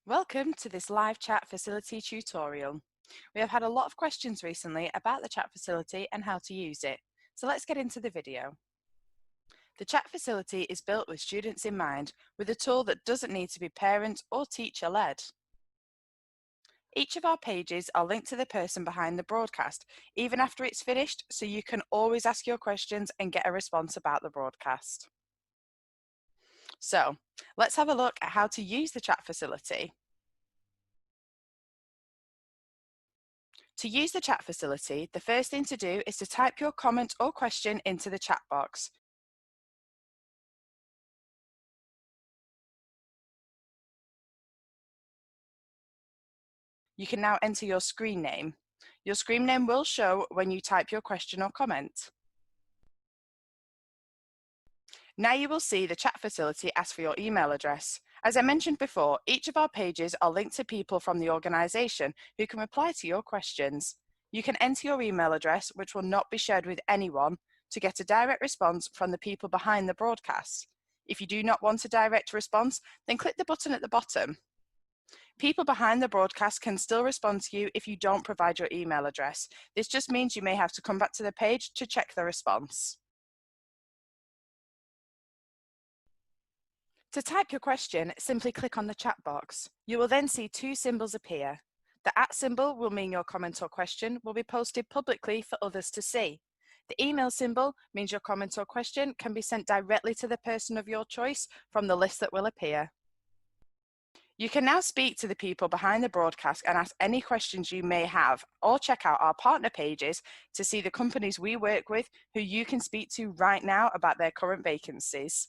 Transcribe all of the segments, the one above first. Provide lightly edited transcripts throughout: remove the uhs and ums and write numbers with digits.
Welcome to this live chat facility tutorial. We have had a lot of questions recently about the chat facility and how to use it, so let's get into the video. The chat facility is built with students in mind, with a tool that doesn't need to be parent or teacher led. Each of our pages are linked to the person behind the broadcast, even after it's finished, so you can always ask your questions and get a response about the broadcast. So, let's have a look at how to use the chat facility. To use the chat facility, the first thing to do is to type your comment or question into the chat box. You can now enter your screen name. Your screen name will show when you type your question or comment. Now you will see the chat facility ask for your email address. As I mentioned before, each of our pages are linked to people from the organisation who can reply to your questions. You can enter your email address, which will not be shared with anyone, to get a direct response from the people behind the broadcast. If you do not want a direct response, then click the button at the bottom. People behind the broadcast can still respond to you if you don't provide your email address. This just means you may have to come back to the page to check the response. To type your question, simply click on the chat box. You will then see two symbols appear. The @ symbol will mean your comment or question will be posted publicly for others to see. The email symbol means your comment or question can be sent directly to the person of your choice from the list that will appear. You can now speak to the people behind the broadcast and ask any questions you may have, or check out our partner pages to see the companies we work with who you can speak to right now about their current vacancies.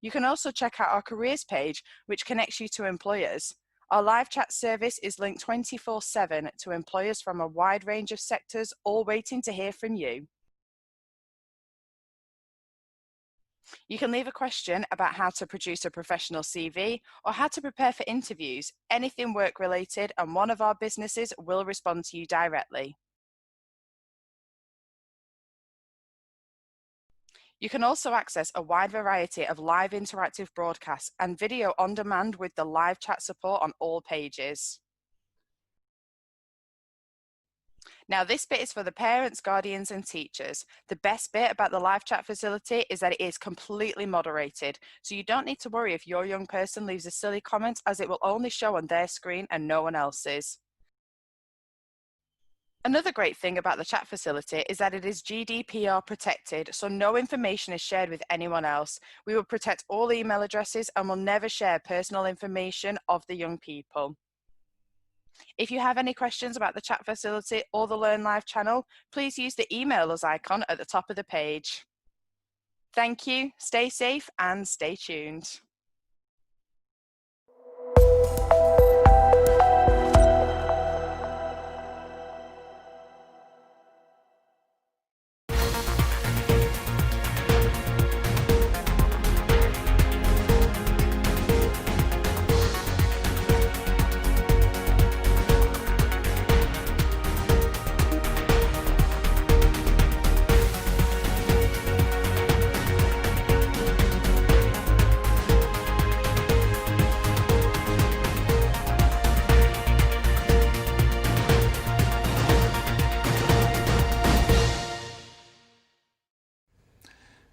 You can also check out our careers page, which connects you to employers. Our live chat service is linked 24/7 to employers from a wide range of sectors, all waiting to hear from you. You can leave a question about how to produce a professional CV or how to prepare for interviews, anything work related, and one of our businesses will respond to you directly. You can also access a wide variety of live interactive broadcasts and video on demand with the live chat support on all pages. Now this bit is for the parents, guardians and teachers. The best bit about the live chat facility is that it is completely moderated, so you don't need to worry if your young person leaves a silly comment, as it will only show on their screen and no one else's. Another great thing about the chat facility is that it is GDPR protected, so no information is shared with anyone else. We will protect all email addresses and will never share personal information of the young people. If you have any questions about the chat facility or the Learn Live channel, please use the email us icon at the top of the page. Thank you, stay safe and stay tuned.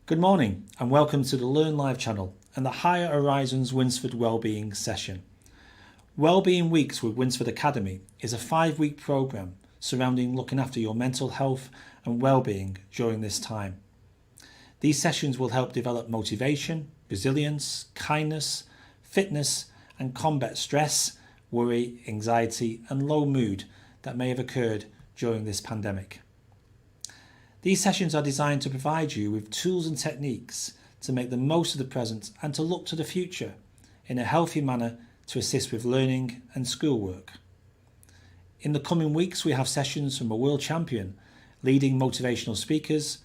Good morning and welcome to the Learn Live channel and the Higher Horizons Winsford Wellbeing session. Wellbeing Weeks with Winsford Academy is a 5-week programme surrounding looking after your mental health and well-being during this time. These sessions will help develop motivation, resilience, kindness, fitness and combat stress, worry, anxiety and low mood that may have occurred during this pandemic. These sessions are designed to provide you with tools and techniques to make the most of the present and to look to the future in a healthy manner to assist with learning and schoolwork. In the coming weeks, we have sessions from a world champion, leading motivational speakers,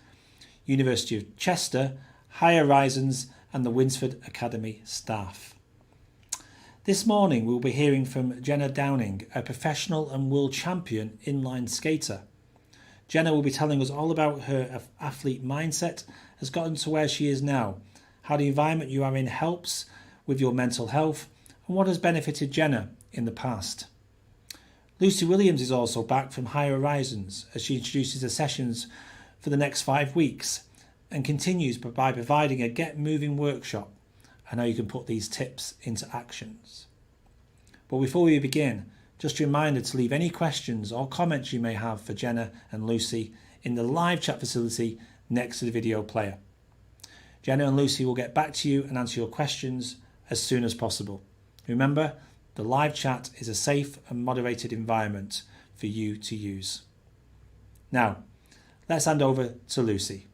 University of Chester, Higher Horizons and the Winsford Academy staff. This morning we'll be hearing from Jenna Downing, a professional and world champion inline skater. Jenna will be telling us all about her athlete mindset has gotten to where she is now, how the environment you are in helps with your mental health, and what has benefited Jenna in the past. Lucy Williams is also back from Higher Horizons as she introduces the sessions for the next 5 weeks and continues by providing a Get Moving workshop and how you can put these tips into actions. But before we begin, just a reminder to leave any questions or comments you may have for Jenna and Lucy in the live chat facility next to the video player. Jenna and Lucy will get back to you and answer your questions as soon as possible. Remember, the live chat is a safe and moderated environment for you to use. Now, let's hand over to Lucy.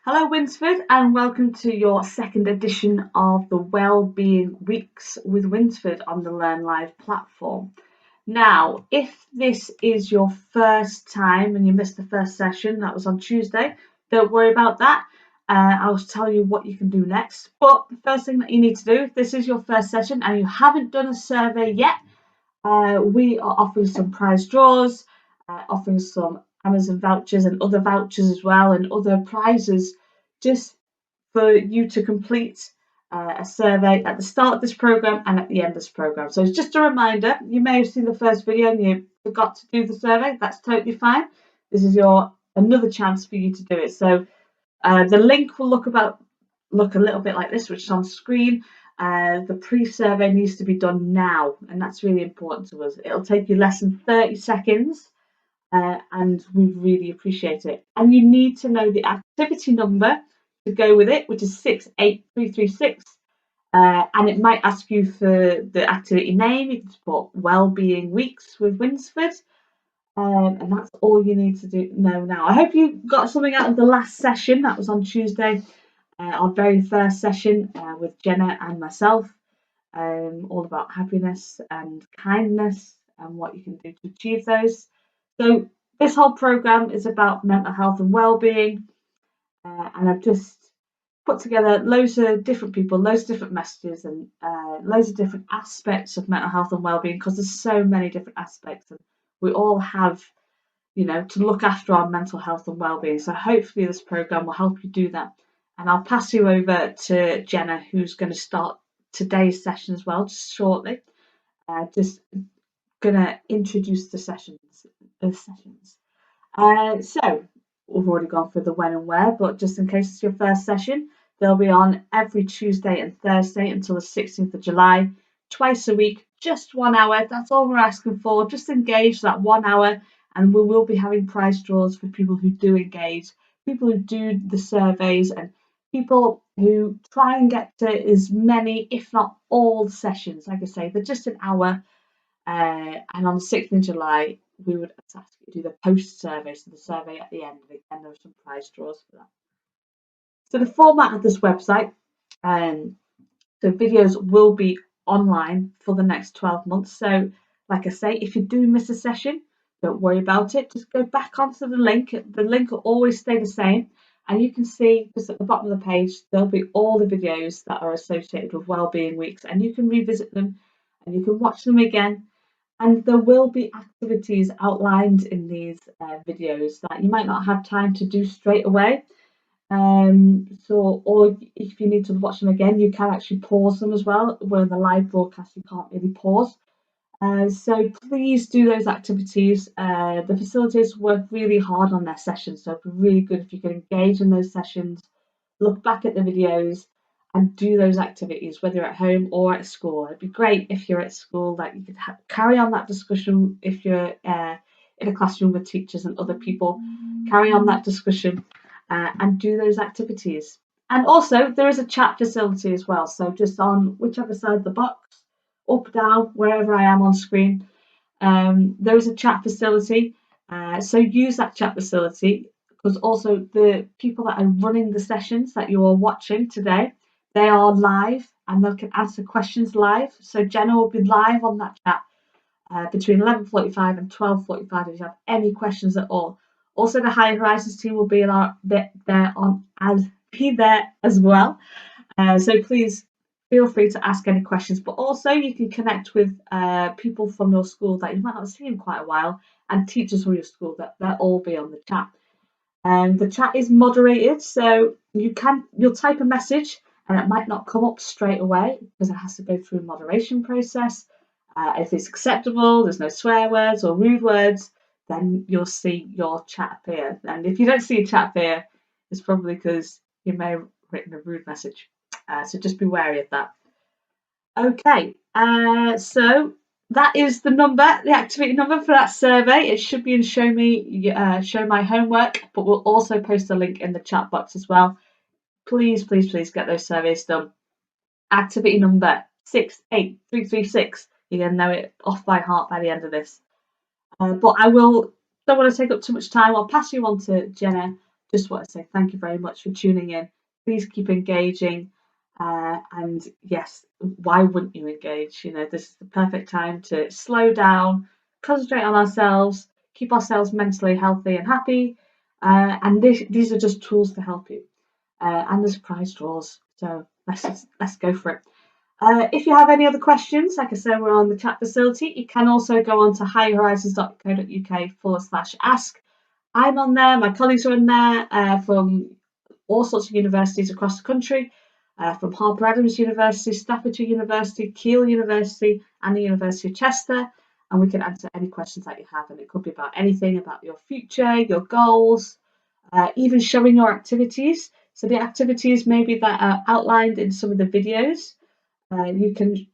Hello Winsford, and welcome to your second edition of the Wellbeing Weeks with Winsford on the Learn Live platform. Now, if this is your first time and you missed the first session, that was on Tuesday, don't worry about that. I'll tell you what you can do next. But the first thing that you need to do, if this is your first session and you haven't done a survey yet, we are offering some prize draws, offering some Amazon vouchers and other vouchers as well, and other prizes just for you to complete a survey at the start of this program and at the end of this program. So it's just a reminder, you may have seen the first video and you forgot to do the survey. That's totally fine. This is another chance for you to do it. So the link will look a little bit like this, which is on screen. The pre-survey needs to be done now, and that's really important to us. It'll take you less than 30 seconds. And we really appreciate it. And you need to know the activity number to go with it, which is 68336. And it might ask you for the activity name. You can put Wellbeing Weeks with Winsford. And that's all you need to know now. I hope you got something out of the last session. That was on Tuesday, our very first session with Jenna and myself. All about happiness and kindness and what you can do to achieve those. So this whole program is about mental health and well-being, and I've just put together loads of different people, loads of different messages, and loads of different aspects of mental health and well-being, because there's so many different aspects, and we all have, to look after our mental health and well-being. So hopefully this program will help you do that. And I'll pass you over to Jenna, who's going to start today's session as well, just shortly. Just going to introduce the sessions. So we've already gone through the when and where, but just in case it's your first session, they'll be on every Tuesday and Thursday until the 16th of July, twice a week, just 1 hour. That's all we're asking for. Just engage that 1 hour, and we will be having prize draws for people who do engage, people who do the surveys, and people who try and get to as many, if not all, sessions. Like I say, they're just an hour. And on the 6th of July, we would ask you to do the post survey, so the survey at the end, and there are some prize draws for that. So the format of this website, so videos will be online for the next 12 months. So like I say, if you do miss a session, don't worry about it. Just go back onto the link. The link will always stay the same. And you can see just at the bottom of the page, there'll be all the videos that are associated with Wellbeing Weeks, and you can revisit them and you can watch them again. And there will be activities outlined in these videos that you might not have time to do straight away. Or if you need to watch them again, you can actually pause them as well. Where in the live broadcast, you can't really pause. So please do those activities. The facilitators work really hard on their sessions, so it'd be really good if you could engage in those sessions, look back at the videos, and do those activities, whether you're at home or at school. It'd be great if you're at school that you could carry on that discussion. If you're in a classroom with teachers and other people, carry on that discussion and do those activities. And also, there is a chat facility as well. So just on whichever side of the box, up, down, wherever I am on screen, there is a chat facility. So use that chat facility, because also the people that are running the sessions that you are watching today, they are live and they can answer questions live. So Jenna will be live on that chat between 11:45 and 12:45 if you have any questions at all. Also, the Higher Horizons team will be there as well. So please feel free to ask any questions. But also, you can connect with people from your school that you might not see in quite a while, and teachers from your school that they'll all be on the chat. The chat is moderated, so you'll type a message and it might not come up straight away because it has to go through a moderation process. If it's acceptable, there's no swear words or rude words, then you'll see your chat appear. And if you don't see a chat appear, it's probably because you may have written a rude message. So just be wary of that. Okay, so that is the activity number for that survey. It should be in Show My Homework, but we'll also post a link in the chat box as well. Please, please, please get those surveys done. Activity number 68336. You're going to know it off by heart by the end of this. But don't want to take up too much time. I'll pass you on to Jenna. Just want to say thank you very much for tuning in. Please keep engaging. And yes, why wouldn't you engage? This is the perfect time to slow down, concentrate on ourselves, keep ourselves mentally healthy and happy. And these are just tools to help you. And there's prize draws, so let's go for it. If you have any other questions, like I said, we're on the chat facility. You can also go on to higherhorizons.co.uk/ask. I'm on there. My colleagues are on there from all sorts of universities across the country. From Harper Adams University, Staffordshire University, Keele University, and the University of Chester, and we can answer any questions that you have, and it could be about anything, about your future, your goals, even showing your activities. So the activities maybe that are outlined in some of the videos, you can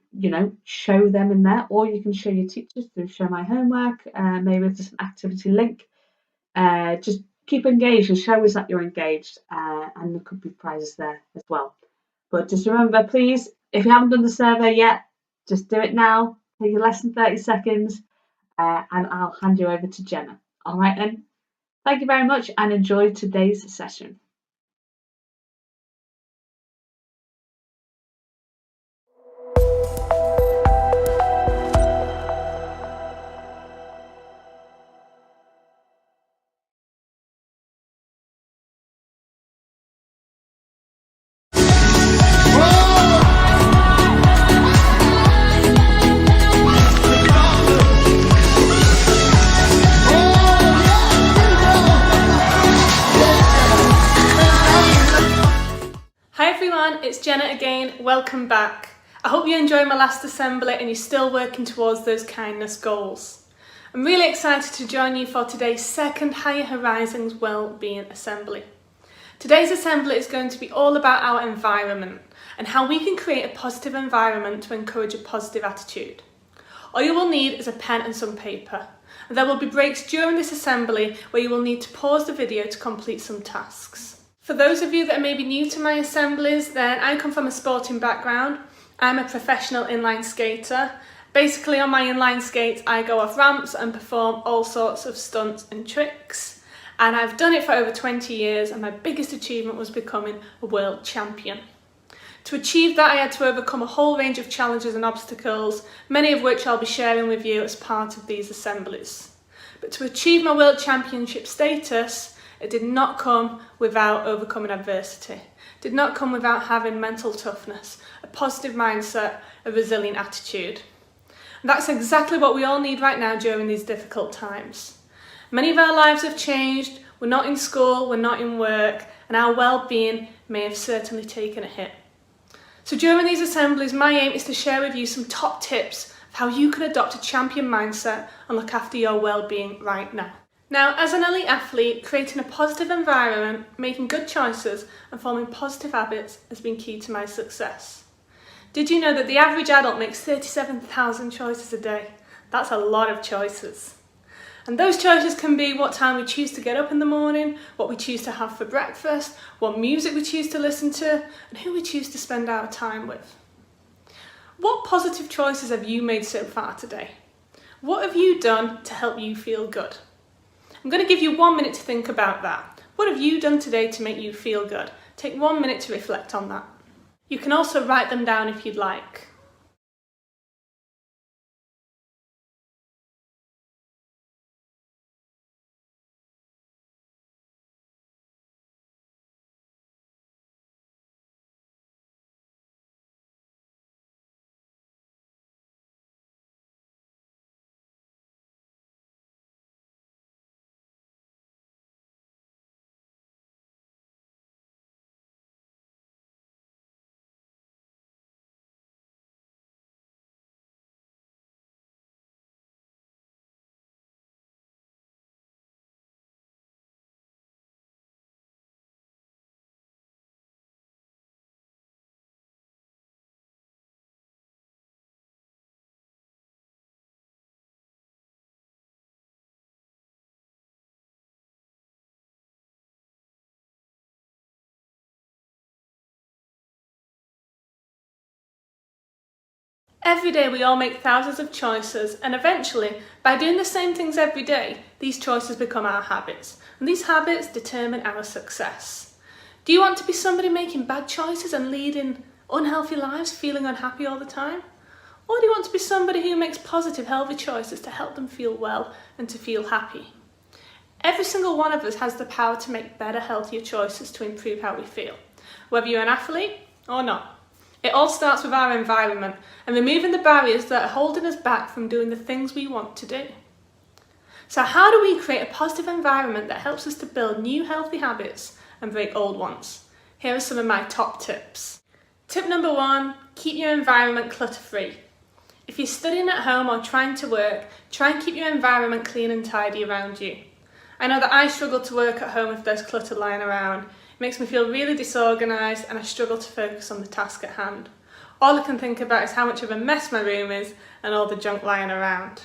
show them in there, or you can show your teachers through Show My Homework, maybe with just an activity link. Just keep engaged and show us that you're engaged, and there could be prizes there as well. But just remember, please, if you haven't done the survey yet, just do it now. Take less than 30 seconds, and I'll hand you over to Jenna. All right then. Thank you very much and enjoy today's session. It's Jenna again, welcome back. I hope you enjoyed my last assembly and you're still working towards those kindness goals. I'm really excited to join you for today's second Higher Horizons Wellbeing Assembly. Today's assembly is going to be all about our environment and how we can create a positive environment to encourage a positive attitude. All you will need is a pen and some paper. And there will be breaks during this assembly where you will need to pause the video to complete some tasks. For those of you that are maybe new to my assemblies, then I come from a sporting background. I'm a professional inline skater. Basically on my inline skates I go off ramps and perform all sorts of stunts and tricks. And I've done it for over 20 years and my biggest achievement was becoming a world champion. To achieve that I had to overcome a whole range of challenges and obstacles, many of which I'll be sharing with you as part of these assemblies. But to achieve my world championship status, it did not come without overcoming adversity. It did not come without having mental toughness, a positive mindset, a resilient attitude. And that's exactly what we all need right now during these difficult times. Many of our lives have changed, we're not in school, we're not in work, and our well-being may have certainly taken a hit. So during these assemblies, my aim is to share with you some top tips of how you can adopt a champion mindset and look after your well-being right now. Now, as an elite athlete, creating a positive environment, making good choices and forming positive habits has been key to my success. Did you know that the average adult makes 37,000 choices a day? That's a lot of choices. And those choices can be what time we choose to get up in the morning, what we choose to have for breakfast, what music we choose to listen to, and who we choose to spend our time with. What positive choices have you made so far today? What have you done to help you feel good? I'm going to give you 1 minute to think about that. What have you done today to make you feel good? Take 1 minute to reflect on that. You can also write them down if you'd like. Every day we all make thousands of choices, and eventually, by doing the same things every day, these choices become our habits, and these habits determine our success. Do you want to be somebody making bad choices and leading unhealthy lives, feeling unhappy all the time? Or do you want to be somebody who makes positive, healthy choices to help them feel well and to feel happy? Every single one of us has the power to make better, healthier choices to improve how we feel, whether you're an athlete or not. It all starts with our environment and removing the barriers that are holding us back from doing the things we want to do. So how do we create a positive environment that helps us to build new healthy habits and break old ones? Here are some of my top tips. Tip number 1, keep your environment clutter-free. If you're studying at home or trying to work, try and keep your environment clean and tidy around you. I know that I struggle to work at home if there's clutter lying around. It makes me feel really disorganised and I struggle to focus on the task at hand. All I can think about is how much of a mess my room is and all the junk lying around.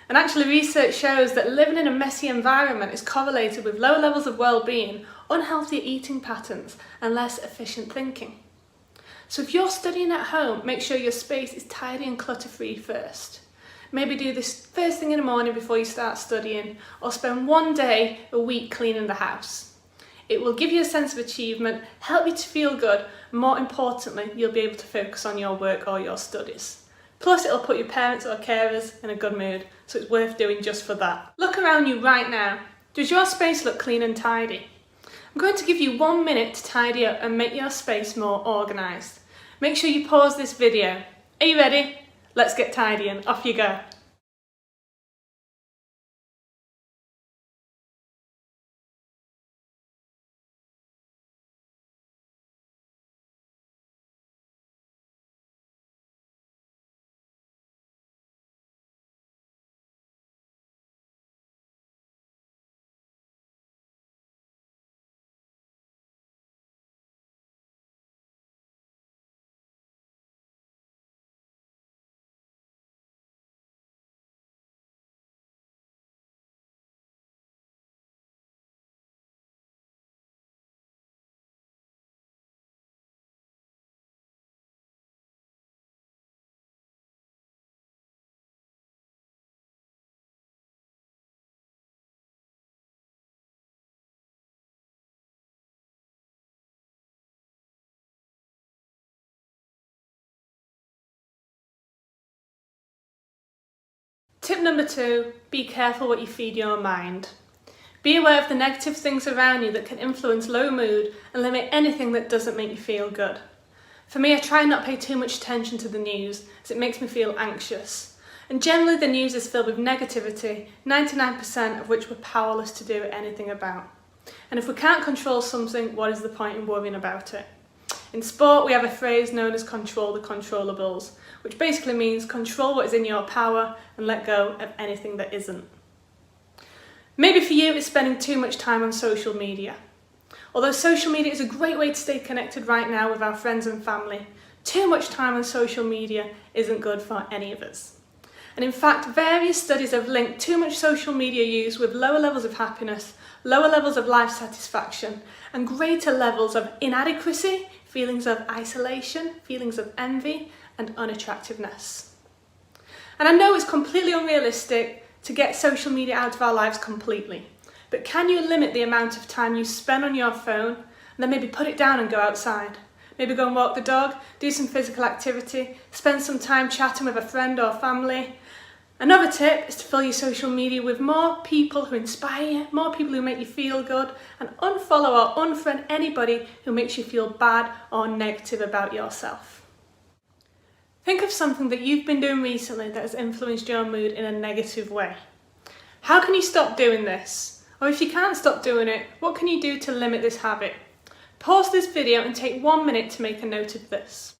And actually research shows that living in a messy environment is correlated with low levels of well-being, unhealthy eating patterns and less efficient thinking. So if you're studying at home, make sure your space is tidy and clutter-free first. Maybe do this first thing in the morning before you start studying, or spend one day a week cleaning the house. It will give you a sense of achievement, help you to feel good, and more importantly, you'll be able to focus on your work or your studies. Plus, it'll put your parents or carers in a good mood, so it's worth doing just for that. Look around you right now. Does your space look clean and tidy? I'm going to give you 1 minute to tidy up and make your space more organised. Make sure you pause this video. Are you ready? Let's get tidying. Off you go. Tip number 2, be careful what you feed your mind. Be aware of the negative things around you that can influence low mood and limit anything that doesn't make you feel good. For me, I try not to pay too much attention to the news as it makes me feel anxious. And generally the news is filled with negativity, 99% of which we're powerless to do anything about. And if we can't control something, what is the point in worrying about it? In sport, we have a phrase known as control the controllables, which basically means control what is in your power and let go of anything that isn't. Maybe for you it's spending too much time on social media. Although social media is a great way to stay connected right now with our friends and family, too much time on social media isn't good for any of us. And in fact, various studies have linked too much social media use with lower levels of happiness, lower levels of life satisfaction, and greater levels of inadequacy, feelings of isolation, feelings of envy, and unattractiveness. And I know it's completely unrealistic to get social media out of our lives completely, but can you limit the amount of time you spend on your phone and then maybe put it down and go outside? Maybe go and walk the dog, do some physical activity, spend some time chatting with a friend or family. Another tip is to fill your social media with more people who inspire you, more people who make you feel good, and unfollow or unfriend anybody who makes you feel bad or negative about yourself. Think of something that you've been doing recently that has influenced your mood in a negative way. How can you stop doing this? Or if you can't stop doing it, what can you do to limit this habit? Pause this video and take 1 minute to make a note of this.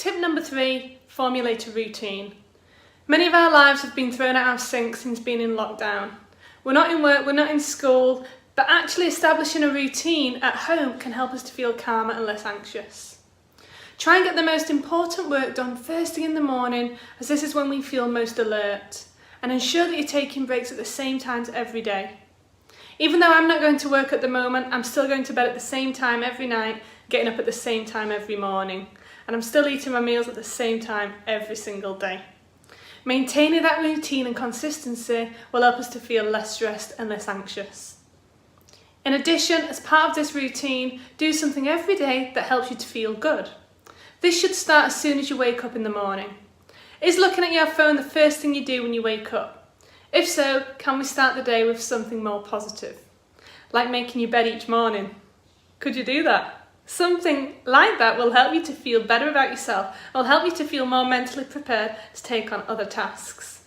Tip number 3, formulate a routine. Many of our lives have been thrown out of sync since being in lockdown. We're not in work, we're not in school, but actually establishing a routine at home can help us to feel calmer and less anxious. Try and get the most important work done first thing in the morning, as this is when we feel most alert, and ensure that you're taking breaks at the same times every day. Even though I'm not going to work at the moment, I'm still going to bed at the same time every night, getting up at the same time every morning, and I'm still eating my meals at the same time every single day. Maintaining that routine and consistency will help us to feel less stressed and less anxious. In addition, as part of this routine, do something every day that helps you to feel good. This should start as soon as you wake up in the morning. Is looking at your phone the first thing you do when you wake up? If so, can we start the day with something more positive? Like making your bed each morning. Could you do that? Something like that will help you to feel better about yourself, will help you to feel more mentally prepared to take on other tasks.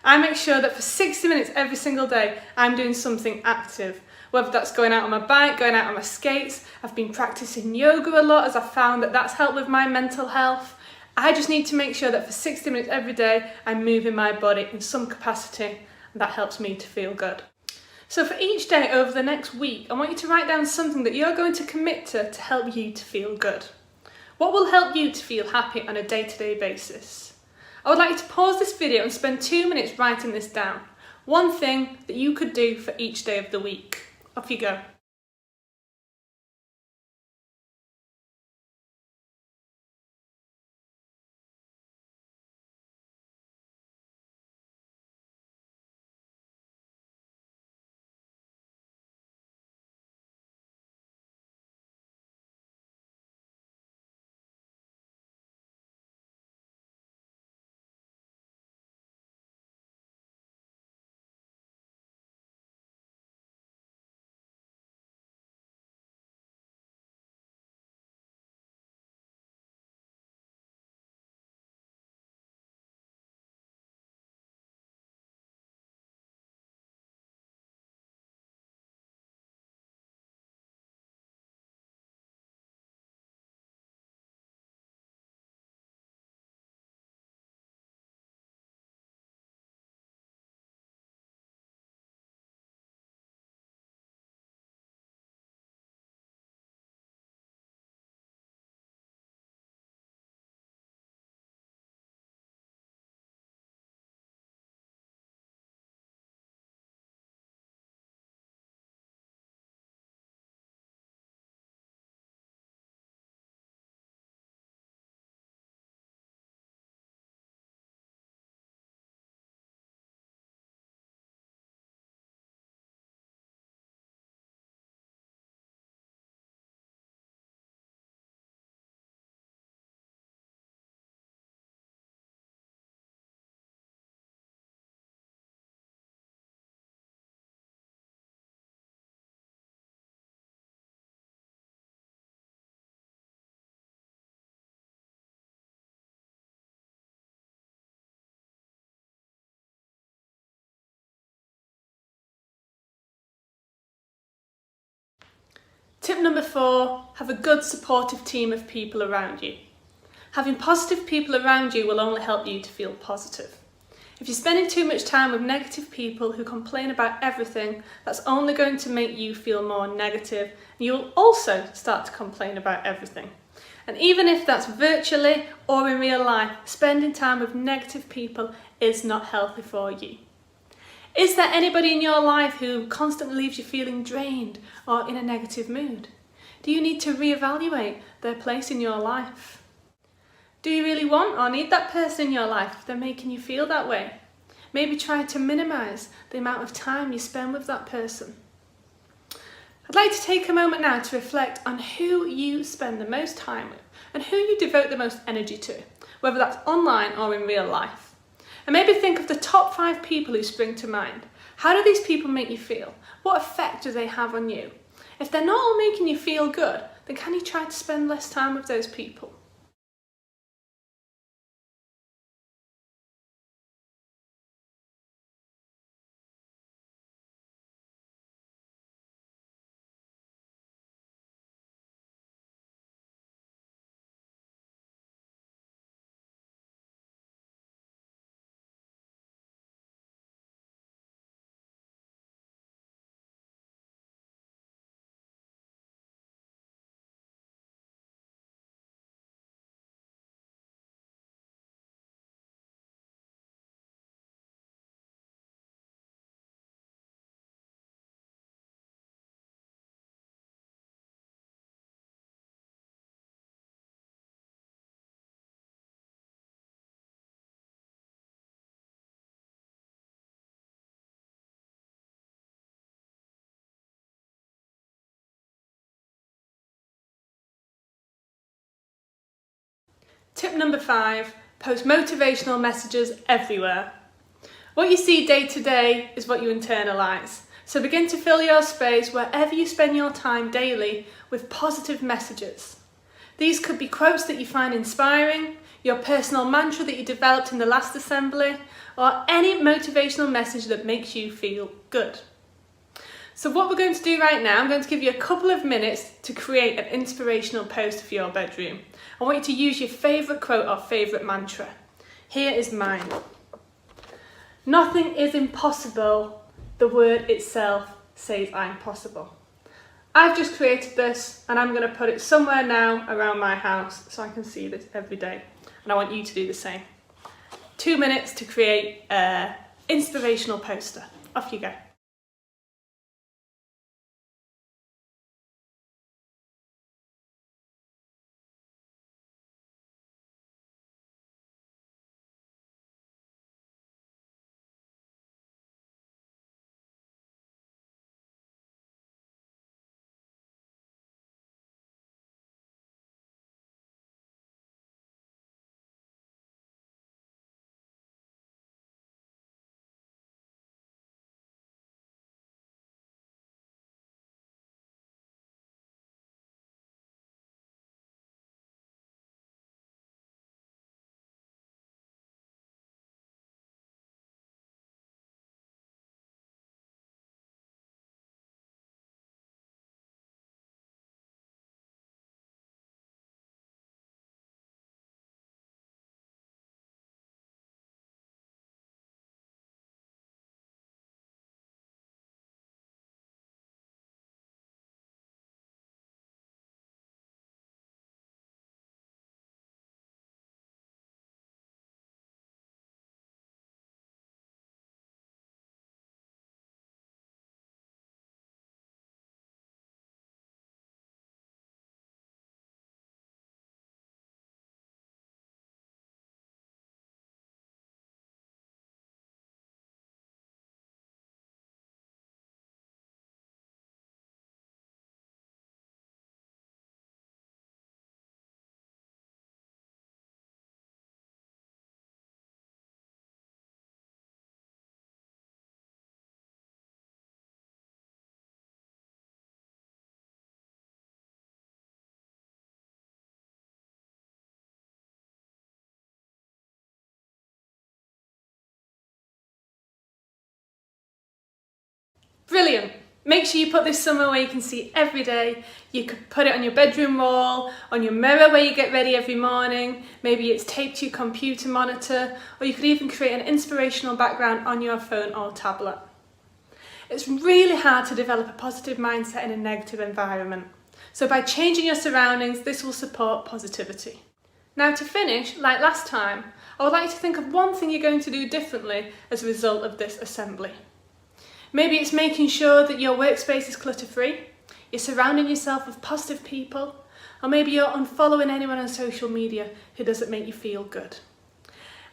I make sure that for 60 minutes every single day, I'm doing something active. Whether that's going out on my bike, going out on my skates, I've been practicing yoga a lot as I've found that that's helped with my mental health. I just need to make sure that for 60 minutes every day, I'm moving my body in some capacity, and that helps me to feel good. So for each day over the next week, I want you to write down something that you're going to commit to help you to feel good. What will help you to feel happy on a day-to-day basis? I would like you to pause this video and spend 2 minutes writing this down. One thing that you could do for each day of the week. Off you go. Tip number 4, have a good supportive team of people around you. Having positive people around you will only help you to feel positive. If you're spending too much time with negative people who complain about everything, that's only going to make you feel more negative, and you will also start to complain about everything. And even if that's virtually or in real life, spending time with negative people is not healthy for you. Is there anybody in your life who constantly leaves you feeling drained or in a negative mood? Do you need to reevaluate their place in your life? Do you really want or need that person in your life if they're making you feel that way? Maybe try to minimise the amount of time you spend with that person. I'd like to take a moment now to reflect on who you spend the most time with and who you devote the most energy to, whether that's online or in real life. And maybe think of the top 5 people who spring to mind. How do these people make you feel? What effect do they have on you? If they're not all making you feel good, then can you try to spend less time with those people? Tip number 5, post motivational messages everywhere. What you see day to day is what you internalise. So begin to fill your space wherever you spend your time daily with positive messages. These could be quotes that you find inspiring, your personal mantra that you developed in the last assembly, or any motivational message that makes you feel good. So what we're going to do right now, I'm going to give you a couple of minutes to create an inspirational poster for your bedroom. I want you to use your favourite quote or favourite mantra. Here is mine. Nothing is impossible. The word itself says I'm possible. I've just created this and I'm going to put it somewhere now around my house so I can see this every day. And I want you to do the same. 2 minutes to create an inspirational poster. Off you go. Brilliant! Make sure you put this somewhere where you can see every day. You could put it on your bedroom wall, on your mirror where you get ready every morning. Maybe it's taped to your computer monitor, or you could even create an inspirational background on your phone or tablet. It's really hard to develop a positive mindset in a negative environment. So by changing your surroundings, this will support positivity. Now to finish, like last time, I would like you to think of one thing you're going to do differently as a result of this assembly. Maybe it's making sure that your workspace is clutter-free, you're surrounding yourself with positive people, or maybe you're unfollowing anyone on social media who doesn't make you feel good.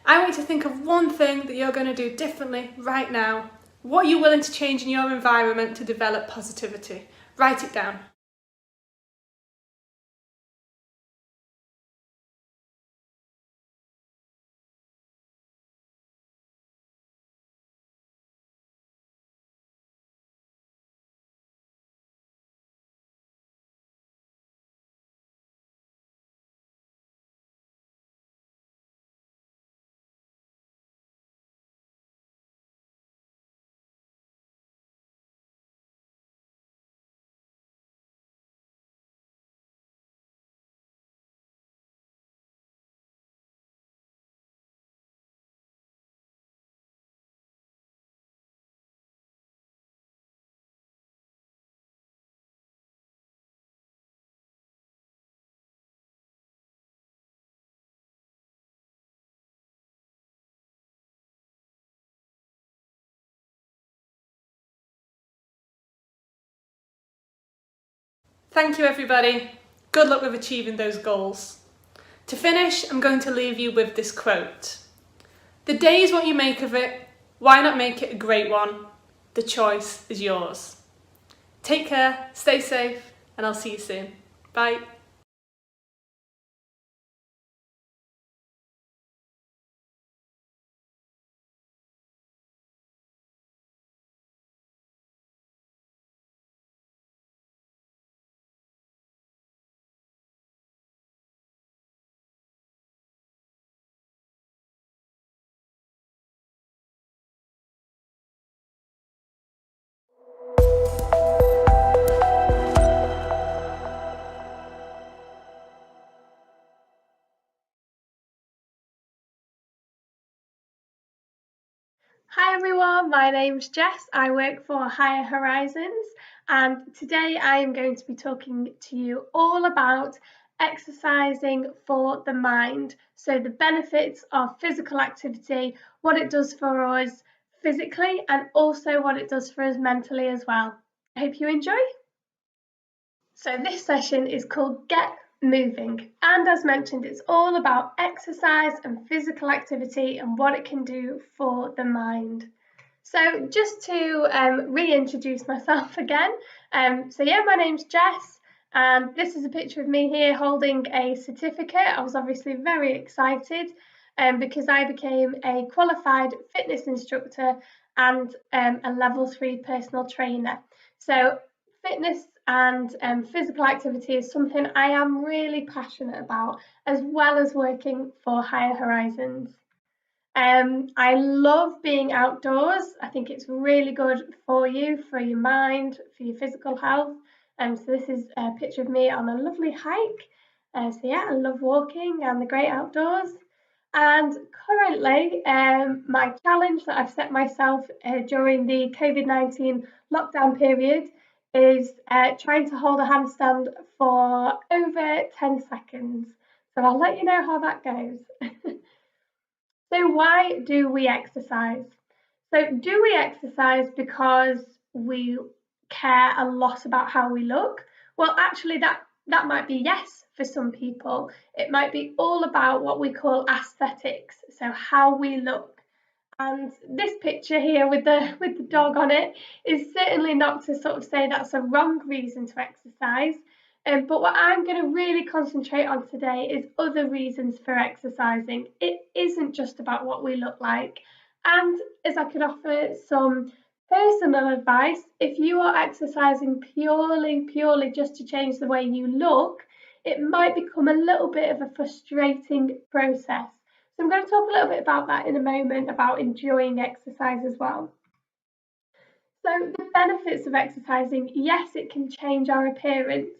I want you to think of one thing that you're going to do differently right now. What are you willing to change in your environment to develop positivity? Write it down. Thank you everybody. Good luck with achieving those goals. To finish, I'm going to leave you with this quote. The day is what you make of it. Why not make it a great one? The choice is yours. Take care, stay safe, and I'll see you soon. Bye. everyone, my name's Jess. I work for Higher Horizons, and today I am going to be talking to you all about exercising for the mind. So the benefits of physical activity, what it does for us physically, and also what it does for us mentally as well. I hope you enjoy. So this session is called Get Moving, and as mentioned, it's all about exercise and physical activity and what it can do for the mind. So just to reintroduce myself again, my name's Jess, and this is a picture of me here holding a certificate. I was obviously very excited because I became a qualified fitness instructor and a level 3 personal trainer. So fitness and physical activity is something I am really passionate about, as well as working for Higher Horizons. I love being outdoors. I think it's really good for you, for your mind, for your physical health. So this is a picture of me on a lovely hike. I love walking and the great outdoors. And currently, my challenge that I've set myself during the COVID-19 lockdown period is trying to hold a handstand for over 10 seconds. So I'll let you know how that goes. So why do we exercise? So do we exercise because we care a lot about how we look? Well, actually that might be yes for some people. It might be all about what we call aesthetics, so how we look. And this picture here with the dog on it is certainly not to sort of say that's a wrong reason to exercise. But what I'm going to really concentrate on today is other reasons for exercising. It isn't just about what we look like. And as I could offer some personal advice, if you are exercising purely just to change the way you look, it might become a little bit of a frustrating process. So I'm going to talk a little bit about that in a moment, about enjoying exercise as well. So the benefits of exercising, yes, it can change our appearance,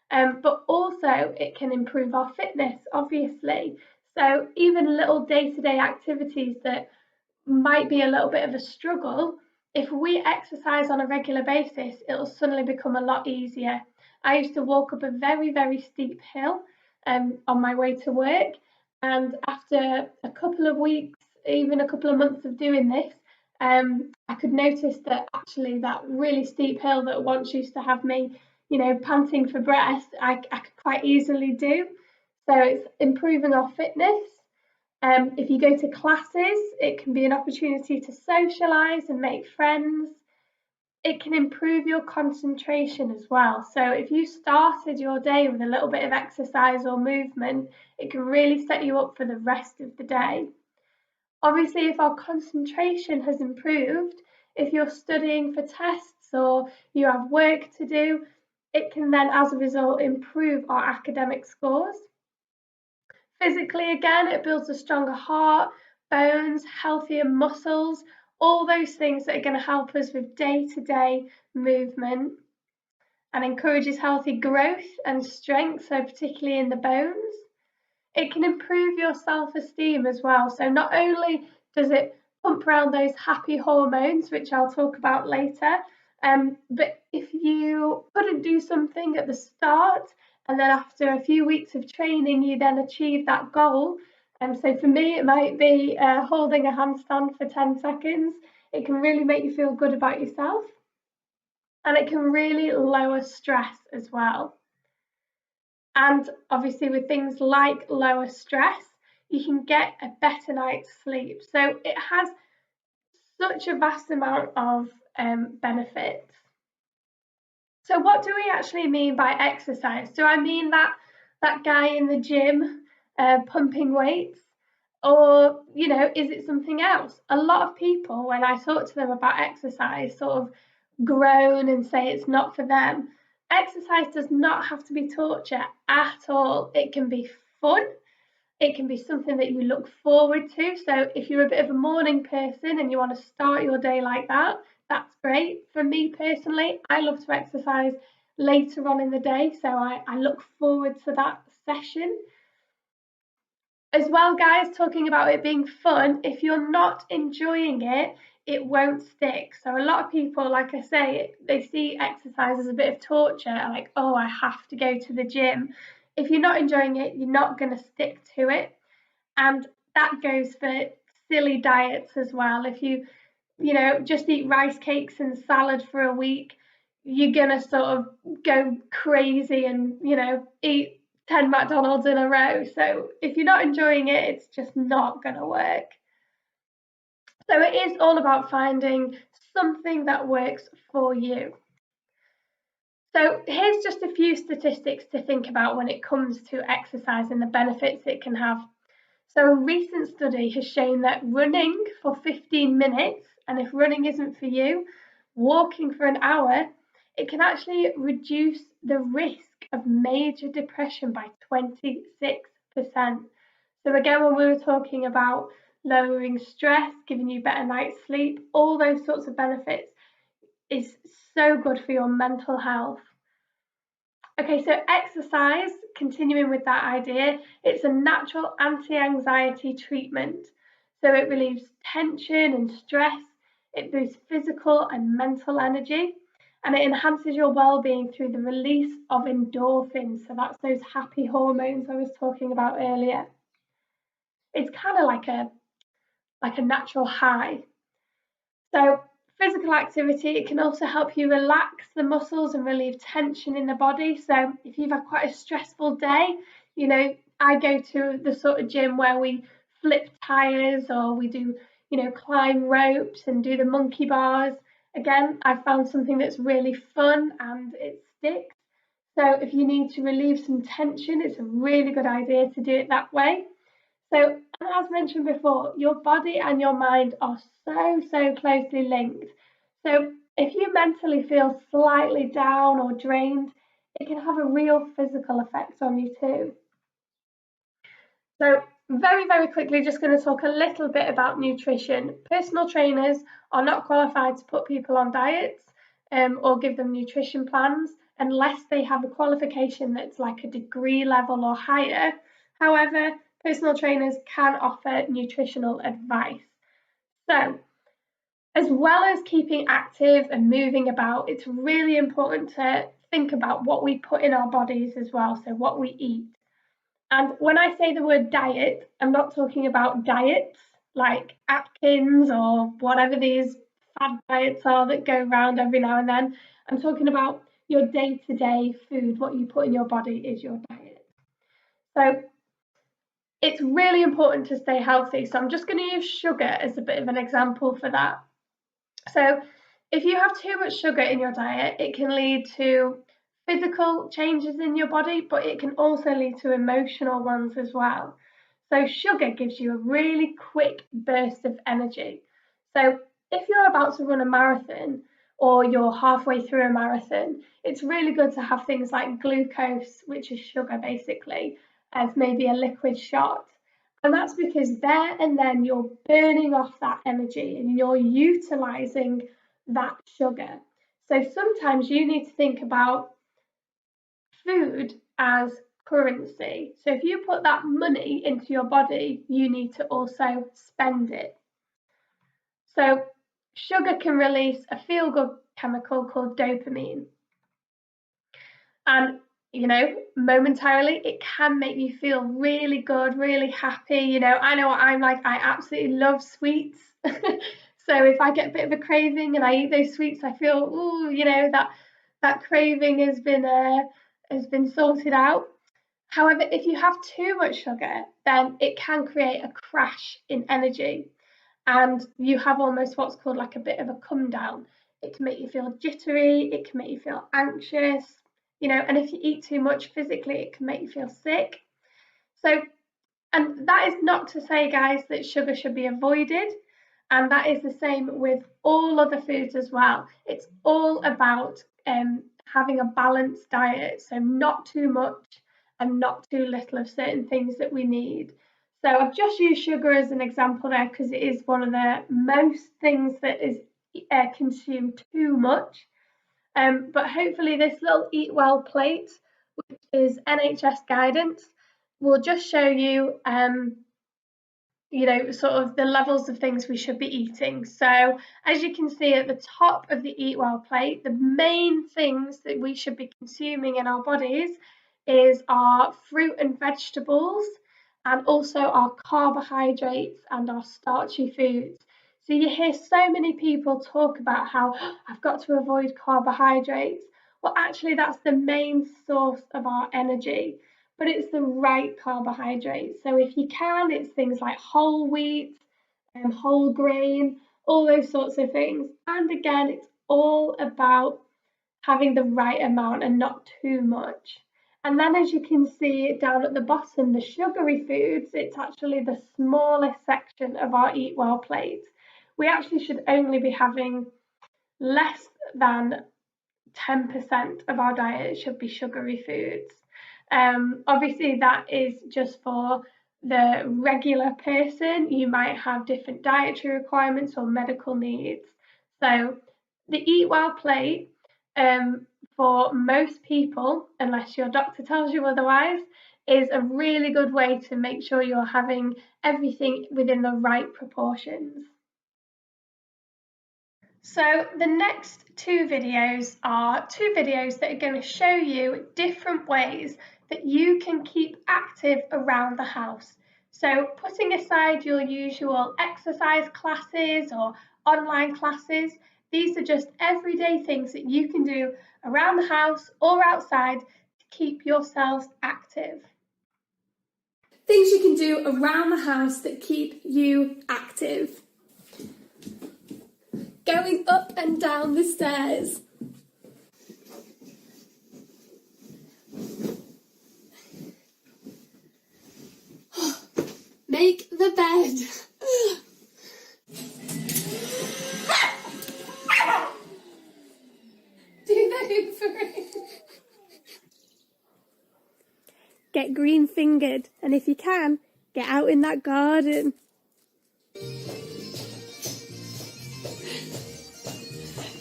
but also it can improve our fitness, obviously. So even little day-to-day activities that might be a little bit of a struggle, if we exercise on a regular basis, it'll suddenly become a lot easier. I used to walk up a very, very steep hill on my way to work, and after a couple of weeks, even a couple of months of doing this, I could notice that actually that really steep hill that once used to have me, panting for breath, I could quite easily do. So it's improving our fitness. If you go to classes, it can be an opportunity to socialise and make friends. It can improve your concentration as well. So if you started your day with a little bit of exercise or movement, it can really set you up for the rest of the day. Obviously, if our concentration has improved, if you're studying for tests or you have work to do, it can then, as a result, improve our academic scores. Physically, again, it builds a stronger heart, bones, healthier muscles, all those things that are going to help us with day-to-day movement, and encourages healthy growth and strength, so particularly in the bones. It can improve your self-esteem as well. So not only does it pump around those happy hormones, which I'll talk about later, but if you couldn't do something at the start and then after a few weeks of training you then achieve that goal, so for me it might be holding a handstand for 10 seconds, it can really make you feel good about yourself, and it can really lower stress as well. And obviously with things like lower stress, you can get a better night's sleep. So it has such a vast amount of benefits. So what do we actually mean by exercise? Do I mean that guy in the gym pumping weights? Or, is it something else? A lot of people, when I talk to them about exercise, sort of groan and say it's not for them. Exercise does not have to be torture at all. It can be fun. It can be something that you look forward to. So if you're a bit of a morning person and you want to start your day like that, that's great. For me personally, I love to exercise later on in the day. So I look forward to that session. As well, guys, talking about it being fun, if you're not enjoying it, it won't stick. So a lot of people, like I say, they see exercise as a bit of torture, like, oh, I have to go to the gym. If you're not enjoying it, you're not going to stick to it. And that goes for silly diets as well. If you just eat rice cakes and salad for a week, you're going to sort of go crazy and, eat 10 McDonald's in a row. So if you're not enjoying it, it's just not going to work. So it is all about finding something that works for you. So here's just a few statistics to think about when it comes to exercise and the benefits it can have. So a recent study has shown that running for 15 minutes, and if running isn't for you, walking for an hour, it can actually reduce the risk of major depression by 26%. So again, when we were talking about lowering stress, giving you better night's sleep, all those sorts of benefits is so good for your mental health. Okay, so exercise, continuing with that idea, it's a natural anti-anxiety treatment. So it relieves tension and stress, it boosts physical and mental energy, and it enhances your well-being through the release of endorphins. So that's those happy hormones I was talking about earlier. It's kind of like a natural high. So physical activity, it can also help you relax the muscles and relieve tension in the body. So if you've had quite a stressful day, I go to the sort of gym where we flip tires or we do, climb ropes and do the monkey bars. Again, I've found something that's really fun and it sticks. So if you need to relieve some tension, it's a really good idea to do it that way. So, as mentioned before, your body and your mind are so closely linked. So, if you mentally feel slightly down or drained, it can have a real physical effect on you too. So, very quickly, just going to talk a little bit about nutrition. Personal trainers are not qualified to put people on diets or give them nutrition plans unless they have a qualification that's like a degree level or higher. However, personal trainers can offer nutritional advice. So, as well as keeping active and moving about, it's really important to think about what we put in our bodies as well, so what we eat. And when I say the word diet, I'm not talking about diets like Atkins or whatever these fad diets are that go around every now and then. I'm talking about your day-to-day food, what you put in your body is your diet. So it's really important to stay healthy. So I'm just going to use sugar as a bit of an example for that. So if you have too much sugar in your diet, it can lead to physical changes in your body, but it can also lead to emotional ones as well. So sugar gives you a really quick burst of energy. So if you're about to run a marathon or you're halfway through a marathon, it's really good to have things like glucose, which is sugar basically, as maybe a liquid shot. And that's because there and then you're burning off that energy and you're utilizing that sugar. So sometimes you need to think about food as currency. So if you put that money into your body, you need to also spend it. So sugar can release a feel-good chemical called dopamine. And momentarily it can make you feel really good, really happy. I know what I'm like. I absolutely love sweets. So if I get a bit of a craving and I eat those sweets, I feel, that craving has been sorted out. However, if you have too much sugar, then it can create a crash in energy, and you have almost what's called like a bit of a come down. It can make you feel jittery. It can make you feel anxious. And if you eat too much physically, it can make you feel sick. So, and that is not to say, guys, that sugar should be avoided. And that is the same with all other foods as well. It's all about having a balanced diet. So not too much and not too little of certain things that we need. So I've just used sugar as an example there because it is one of the most things that is consumed too much. But hopefully this little Eat Well plate, which is NHS guidance, will just show you sort of the levels of things we should be eating. So as you can see at the top of the Eat Well plate, the main things that we should be consuming in our bodies is our fruit and vegetables, and also our carbohydrates and our starchy foods. So you hear so many people talk about how I've got to avoid carbohydrates. Well, actually, that's the main source of our energy, but it's the right carbohydrates. So if you can, it's things like whole wheat, whole grain, all those sorts of things. And again, it's all about having the right amount and not too much. And then as you can see down at the bottom, the sugary foods, it's actually the smallest section of our Eat Well plate. We actually should only be having less than 10% of our diet should be sugary foods. Obviously, that is just for the regular person. You might have different dietary requirements or medical needs. So the Eat Well plate, for most people, unless your doctor tells you otherwise, is a really good way to make sure you're having everything within the right proportions. So the next two videos are two videos that are going to show you different ways that you can keep active around the house. So putting aside your usual exercise classes or online classes, these are just everyday things that you can do around the house or outside to keep yourselves active. Things you can do around the house that keep you active. Going up and down the stairs. Make the bed. Do that in three. Get green fingered, and if you can, get out in that garden.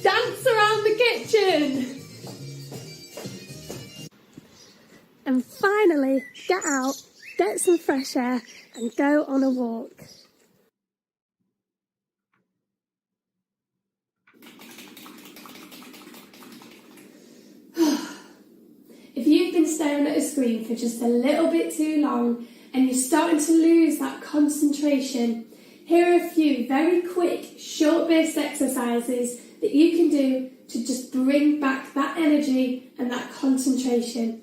Dance around the kitchen. And finally, get out, get some fresh air, and go on a walk. If you've been staring at a screen for just a little bit too long and you're starting to lose that concentration, here are a few very quick, short-burst exercises that you can do to just bring back that energy and that concentration.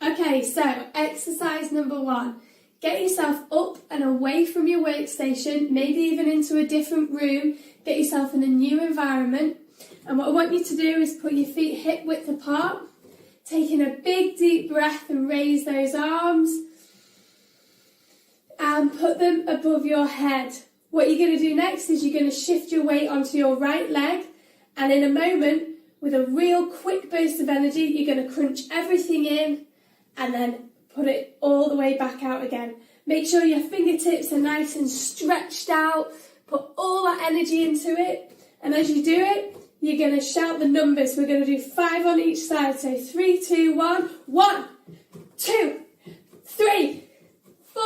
Okay, so exercise number 1. Get yourself up and away from your workstation, maybe even into a different room. Get yourself in a new environment. And what I want you to do is put your feet hip width apart, taking a big deep breath and raise those arms and put them above your head. What you're going to do next is you're going to shift your weight onto your right leg, and in a moment, with a real quick burst of energy, you're going to crunch everything in and then put it all the way back out again. Make sure your fingertips are nice and stretched out. Put all that energy into it, and as you do it, you're going to shout the numbers. We're going to do 5 on each side. So 3, 2, 1. 1, 2, 3, 4,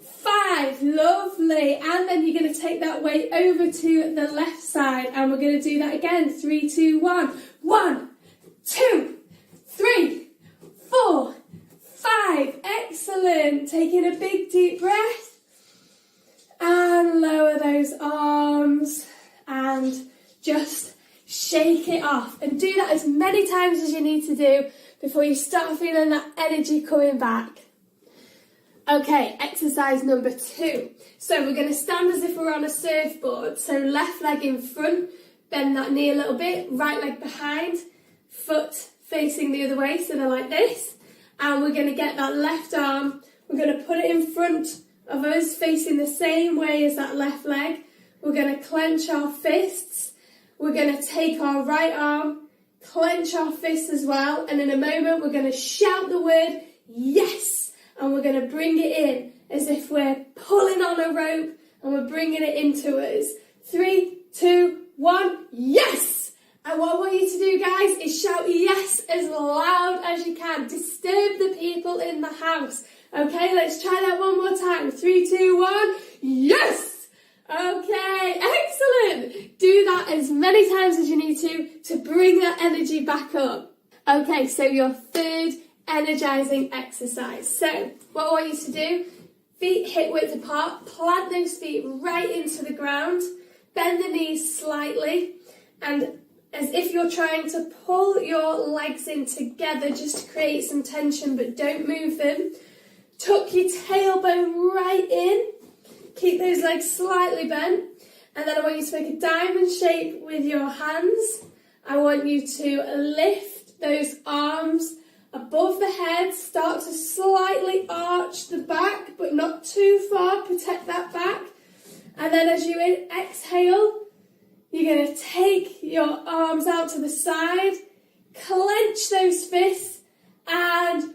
5. Lovely. And then you're going to take that weight over to the left side. And we're going to do that again. 3, 2, 1. 1, 2, 3, 4, 5. Excellent. Taking a big deep breath. And lower those arms. And just shake it off, and do that as many times as you need to do before you start feeling that energy coming back. Okay, exercise number 2. So we're going to stand as if we're on a surfboard. So left leg in front, bend that knee a little bit, right leg behind, foot facing the other way, so they're like this. And we're going to get that left arm, we're going to put it in front of us, facing the same way as that left leg. We're going to clench our fists. We're going to take our right arm, clench our fists as well, and in a moment we're going to shout the word yes, and we're going to bring it in as if we're pulling on a rope and we're bringing it into us. 3, 2, 1, yes! And what I want you to do, guys, is shout yes as loud as you can. Disturb the people in the house Okay, let's try that one more time. 3, 2, 1. Yes! Okay, excellent. Do that as many times as you need to bring that energy back up. Okay, so your third energizing exercise. So what I want you to do, feet hip width apart, plant those feet right into the ground, bend the knees slightly, and as if you're trying to pull your legs in together just to create some tension, but don't move them. Tuck your tailbone right in, keep those legs slightly bent, and then I want you to make a diamond shape with your hands. I want you to lift those arms above the head, start to slightly arch the back, but not too far, protect that back. And then as you exhale, you're going to take your arms out to the side, clench those fists, and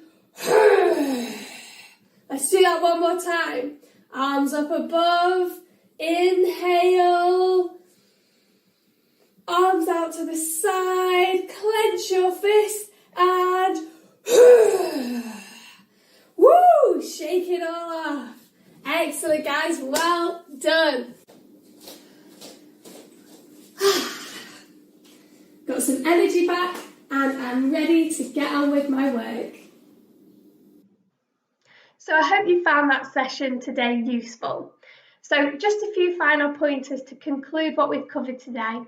let's do that one more time. Arms up above, inhale, arms out to the side, clench your fists, and woo, shake it all off. Excellent, guys, well done. Got some energy back and I'm ready to get on with my work. So I hope you found that session today useful. So just a few final pointers to conclude what we've covered today.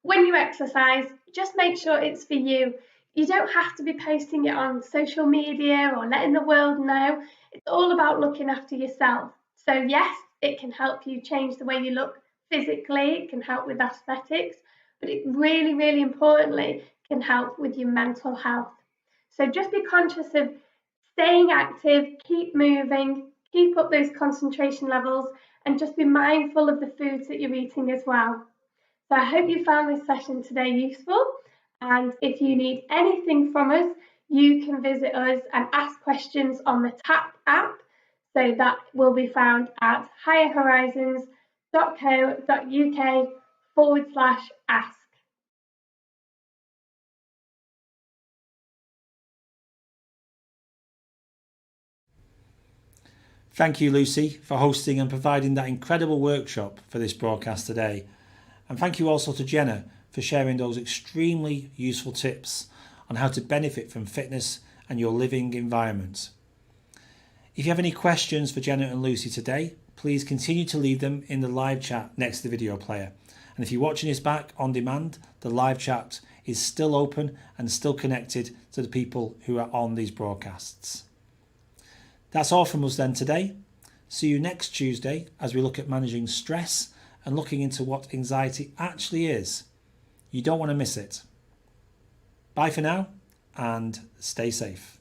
When you exercise, just make sure it's for you. You don't have to be posting it on social media or letting the world know. It's all about looking after yourself. So yes, it can help you change the way you look physically, it can help with aesthetics, but it really, really importantly can help with your mental health. So just be conscious of staying active, keep moving, keep up those concentration levels, and just be mindful of the foods that you're eating as well. So I hope you found this session today useful, and if you need anything from us, you can visit us and ask questions on the TAP app. So that will be found at higherhorizons.co.uk/ask. Thank you, Lucy, for hosting and providing that incredible workshop for this broadcast today. And thank you also to Jenna for sharing those extremely useful tips on how to benefit from fitness and your living environment. If you have any questions for Jenna and Lucy today, please continue to leave them in the live chat next to the video player. And if you're watching this back on demand, the live chat is still open and still connected to the people who are on these broadcasts. That's all from us then today. See you next Tuesday as we look at managing stress and looking into what anxiety actually is. You don't want to miss it. Bye for now and stay safe.